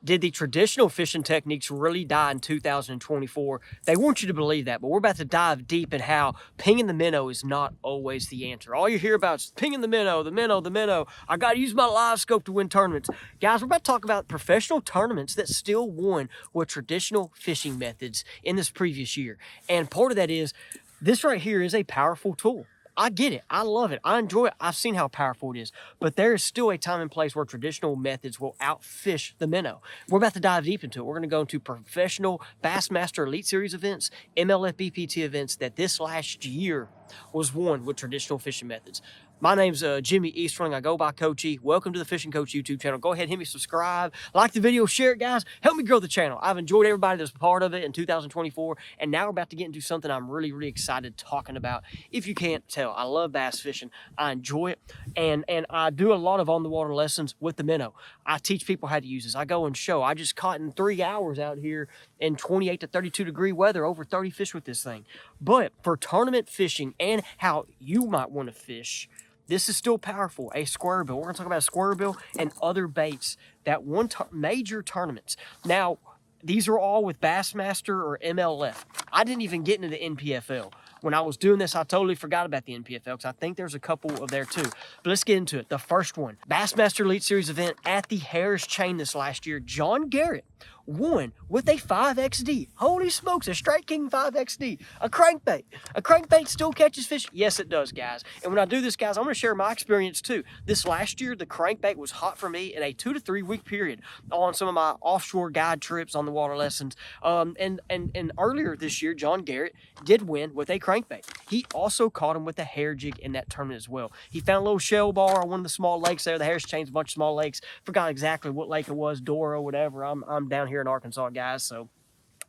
Did the traditional fishing techniques really die in 2024? They want you to believe that, but we're about to dive deep in how pinging the minnow is not always the answer. All you hear about is pinging the minnow, the minnow, the minnow. I got to use my live scope to win tournaments. Guys, we're about to talk about professional tournaments that still won with traditional fishing methods in this previous year. And part of that is this right here is a powerful tool. I get it. I love it. I enjoy it. I've seen how powerful it is. But there is still a time and place where traditional methods will outfish the minnow. We're about to dive deep into it. We're going to go into professional Bassmaster Elite Series events, MLFBPT events that this last year was won with traditional fishing methods. My name's Jimmy Eastring. I go by Coach E. Welcome to the Fishing Coach YouTube channel. Go ahead, hit me subscribe, like the video, share it, guys. Help me grow the channel. I've enjoyed everybody that's part of it in 2024, and now we're about to get into something I'm really, really excited talking about. If you can't tell, I love bass fishing. I enjoy it, and I do a lot of on-the-water lessons with the minnow. I teach people how to use this. I go and show. I just caught in 3 hours out here in 28 to 32 degree weather, over 30 fish with this thing. But for tournament fishing and how you might want to fish, this is still powerful, a square bill. We're going to talk about a square bill and other baits that won major tournaments. Now, these are all with Bassmaster or MLF. I didn't even get into the NPFL. When I was doing this, I totally forgot about the NPFL because I think there's a couple of there too. But let's get into it. The first one, Bassmaster Elite Series event at the Harris Chain this last year. John Garrett won with a 5XD. Holy smokes, a Strike King 5XD. A crankbait. A crankbait still catches fish? Yes, it does, guys. And when I do this, guys, I'm going to share my experience too. This last year, the crankbait was hot for me in a 2 to 3 week period on some of my offshore guide trips on the water lessons. And earlier this year, John Garrett did win with a crankbait. He also caught him with a hair jig in that tournament as well. He found a little shell bar on one of the small lakes there. The Harris Chain's a bunch of small lakes. Forgot exactly what lake it was, Dora, whatever. I'm down here in Arkansas, guys, so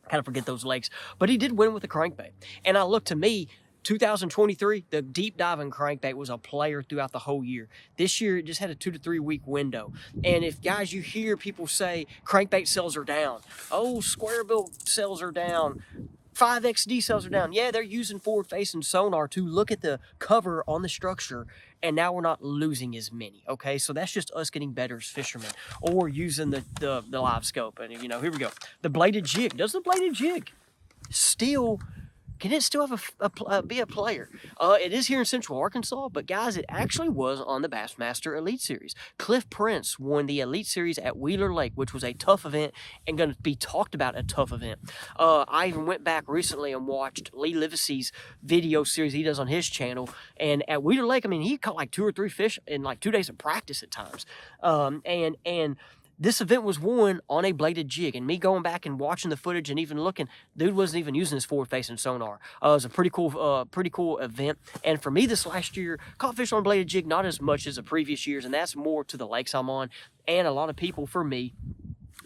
I kind of forget those lakes. But he did win with a crankbait. And I look, to me, 2023, the deep diving crankbait was a player throughout the whole year. This year, it just had a 2 to 3 week window. And if, guys, you hear people say crankbait sales are down, oh, square bill sales are down, 5XD sales are down. Yeah, they're using forward-facing sonar to look at the cover on the structure, and now we're not losing as many, okay? So that's just us getting better as fishermen or using the live scope. And, you know, here we go. The bladed jig. Does the bladed jig still... Can it still have be a player? It is here in Central Arkansas, but guys, it actually was on the Bassmaster Elite Series. Cliff Prince won the Elite Series at Wheeler Lake, which was a tough event and going to be talked about a tough event. I even went back recently and watched Lee Livesey's video series he does on his channel. And at Wheeler Lake, I mean, he caught like 2 or 3 fish in like 2 days of practice at times. And this event was won on a bladed jig, and me going back and watching the footage and even looking, dude wasn't even using his forward-facing sonar. It was a pretty cool event. And for me this last year, caught fish on a bladed jig not as much as the previous years, and that's more to the lakes I'm on. And a lot of people, for me,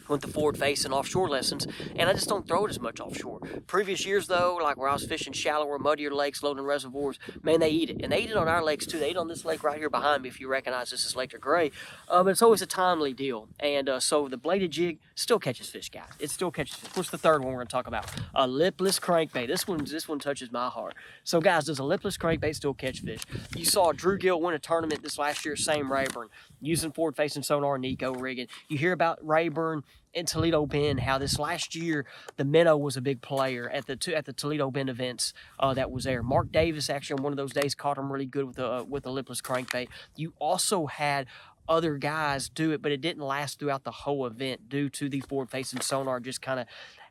went the forward-facing offshore lessons, and I just don't throw it as much offshore. Previous years, though, like where I was fishing shallower, muddier lakes, loading reservoirs, man, they eat it. And they eat it on our lakes, too. They eat on this lake right here behind me, if you recognize this is Lake DeGray. But it's always a timely deal. And so the bladed jig still catches fish, guys. It still catches fish. What's the third one we're going to talk about? A lipless crankbait. This one touches my heart. So, guys, does a lipless crankbait still catch fish? You saw Drew Gill win a tournament this last year, same Rayburn, using forward-facing sonar and eco rigging. You hear about Rayburn in Toledo Bend, how this last year the minnow was a big player at the Toledo Bend events that was there. Mark Davis actually on one of those days caught him really good with the lipless crankbait. You also had other guys do it, but it didn't last throughout the whole event due to the forward-facing sonar just kind of,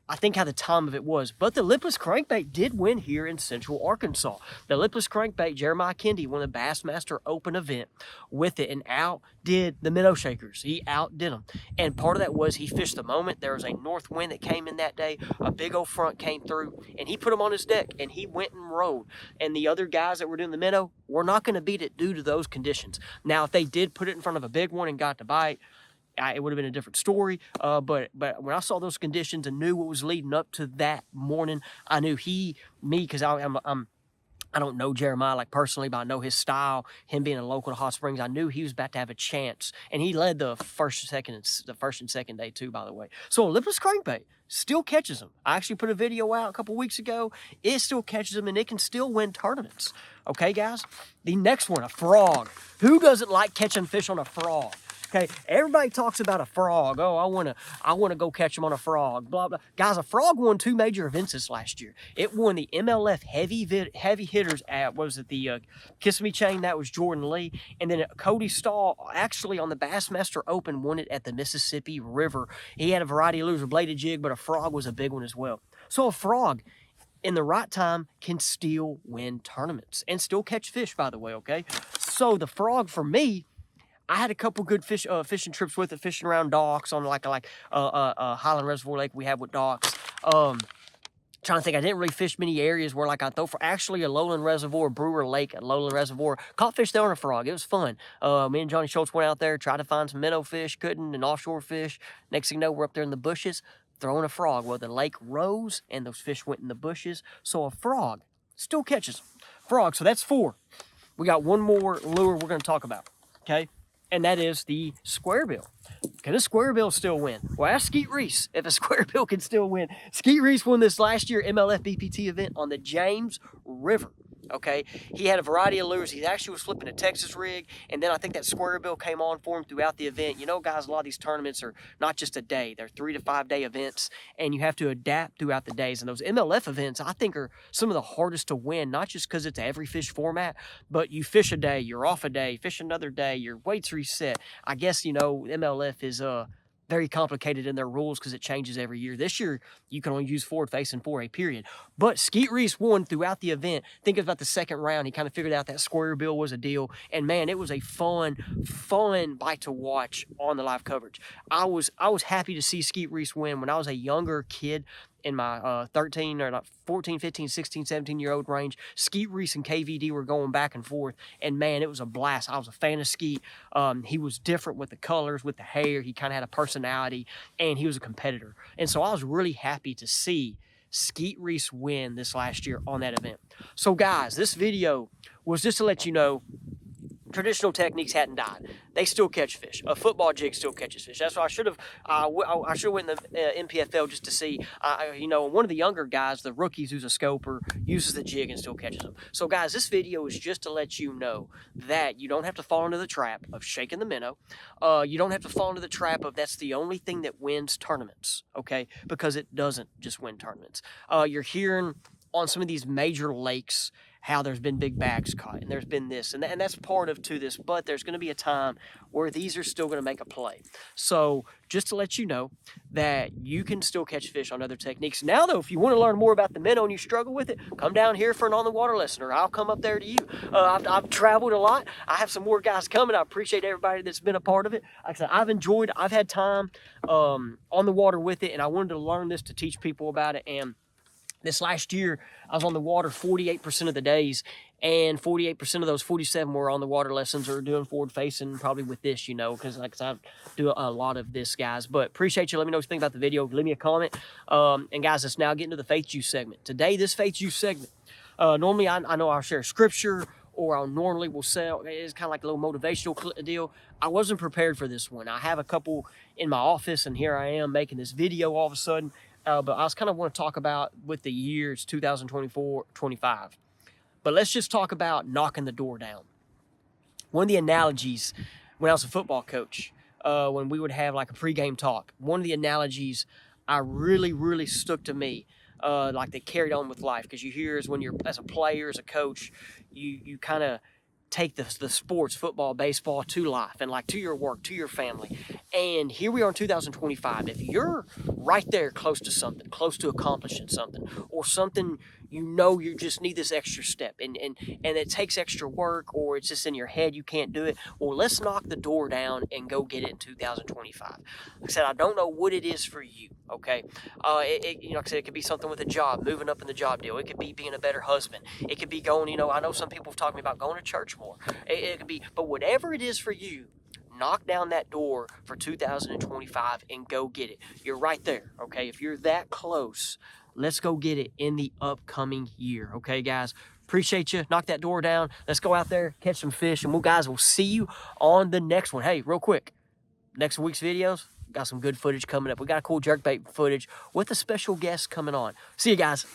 I think, how the time of it was. But the lipless crankbait did win here in Central Arkansas. The lipless crankbait, Jeremiah Kendi won the Bassmaster Open event with it and outdid the minnow shakers. He outdid them. And part of that was he fished the moment. There was a north wind that came in that day. A big old front came through, and he put them on his deck, and he went and rode. And the other guys that were doing the minnow were not going to beat it due to those conditions. Now, if they did put it in front of a big one and got to bite, it would have been a different story. But when I saw those conditions and knew what was leading up to that morning, I knew because I don't know Jeremiah like personally, but I know his style, him being a local to Hot Springs, I knew he was about to have a chance. And he led the first and second day too, by the way. So a lipless crankbait still catches them. I actually put a video out a couple weeks ago. It still catches them, and it can still win tournaments. Okay, guys? The next one, a frog. Who doesn't like catching fish on a frog? Okay, everybody talks about a frog. Oh, I wanna go catch them on a frog. Blah blah. Guys, a frog won 2 major events this last year. It won the MLF heavy hitters at, what was it, the Kiss Me Chain? That was Jordan Lee, and then Cody Stahl actually on the Bassmaster Open won it at the Mississippi River. He had a variety of lures, a bladed jig, but a frog was a big one as well. So a frog, in the right time, can still win tournaments and still catch fish, by the way, okay? So the frog, for me, I had a couple good fishing trips with it, fishing around docks on like Highland Reservoir Lake we have with docks. Trying to think, I didn't really fish many areas where like I throw for actually a Lowland Reservoir, Brewer Lake, a Lowland Reservoir. Caught fish there on a frog. It was fun. Me and Johnny Schultz went out there, tried to find some minnow fish, couldn't, and offshore fish. Next thing you know, we're up there in the bushes throwing a frog. Well, the lake rose and those fish went in the bushes. So a frog still catches them. Frog, so that's 4. We got one more lure we're going to talk about, okay? And that is the square bill. Can a square bill still win? Well, ask Skeet Reese if a square bill can still win. Skeet Reese won this last year MLF BPT event on the James River. Okay, he had a variety of lures. He actually was flipping a Texas rig, and then I think that square bill came on for him throughout the event. You know, guys, a lot of these tournaments are not just a day. They're 3 to 5 day events, and you have to adapt throughout the days. And those MLF events, I think, are some of the hardest to win, not just because it's every fish format, but you fish a day, you're off a day, fish another day, your weight's reset. I guess, you know, MLF is very complicated in their rules because it changes every year. This year, you can only use forward facing for a period. But Skeet Reese won throughout the event. Think about the second round. He kind of figured out that square bill was a deal. And man, it was a fun bite to watch on the live coverage. I was happy to see Skeet Reese win. When I was a younger kid, in my 14, 15, 16, 17-year-old range, Skeet Reese and KVD were going back and forth, and man, it was a blast. I was a fan of Skeet. He was different with the colors, with the hair. He kind of had a personality, and he was a competitor. And so I was really happy to see Skeet Reese win this last year on that event. So guys, this video was just to let you know traditional techniques hadn't died. They still catch fish. A football jig still catches fish. That's why I should have went in the NPFL just to see. You know, one of the younger guys, the rookies who's a scoper, uses the jig and still catches them. So guys, this video is just to let you know that you don't have to fall into the trap of shaking the minnow. You don't have to fall into the trap of that's the only thing that wins tournaments, okay? Because it doesn't just win tournaments. You're hearing on some of these major lakes how there's been big bags caught, and there's been this, and that's part of to this, but there's going to be a time where these are still going to make a play. So just to let you know that you can still catch fish on other techniques. Now, though, if you want to learn more about the minnow and you struggle with it, come down here for an on-the-water lesson, or I'll come up there to you. I've traveled a lot. I have some more guys coming. I appreciate everybody that's been a part of it. Like I said, I've had time on the water with it, and I wanted to learn this to teach people about it. And this last year, I was on the water 48% of the days, and 48% of those 47 were on the water lessons or doing forward facing, probably with this, you know, because like I do a lot of this, guys. But appreciate you. Let me know what you think about the video. Leave me a comment. And guys, let's now get into the Faith Juice segment. Today, this Faith Juice segment, normally I know I'll share scripture, or I'll normally will sell. It's kind of like a little motivational deal. I wasn't prepared for this one. I have a couple in my office, and here I am making this video all of a sudden. But I was kind of want to talk about with the years 2024, 25. But let's just talk about knocking the door down. One of the analogies when I was a football coach, when we would have like a pregame talk, one of the analogies I really stuck to me, like they carried on with life, because you hear is when you're as a player, as a coach, you kind of take the sports, football, baseball, to life, and like to your work, to your family. And here we are in 2025. If you're right there close to something, close to accomplishing something, or something you know you just need this extra step, and it takes extra work, or it's just in your head you can't do it, well, let's knock the door down and go get it in 2025. Like I said, I don't know what it is for you, okay? You know, like I said, it could be something with a job, moving up in the job deal. It could be being a better husband. It could be going, you know, I know some people have talked to me about going to church more. It could be, but whatever it is for you, knock down that door for 2025 and go get it. You're right there, okay? If you're that close, let's go get it in the upcoming year, okay, guys? Appreciate you. Knock that door down. Let's go out there, catch some fish, and guys, we'll see you on the next one. Hey, real quick, next week's videos, got some good footage coming up. We got a cool jerkbait footage with a special guest coming on. See you guys.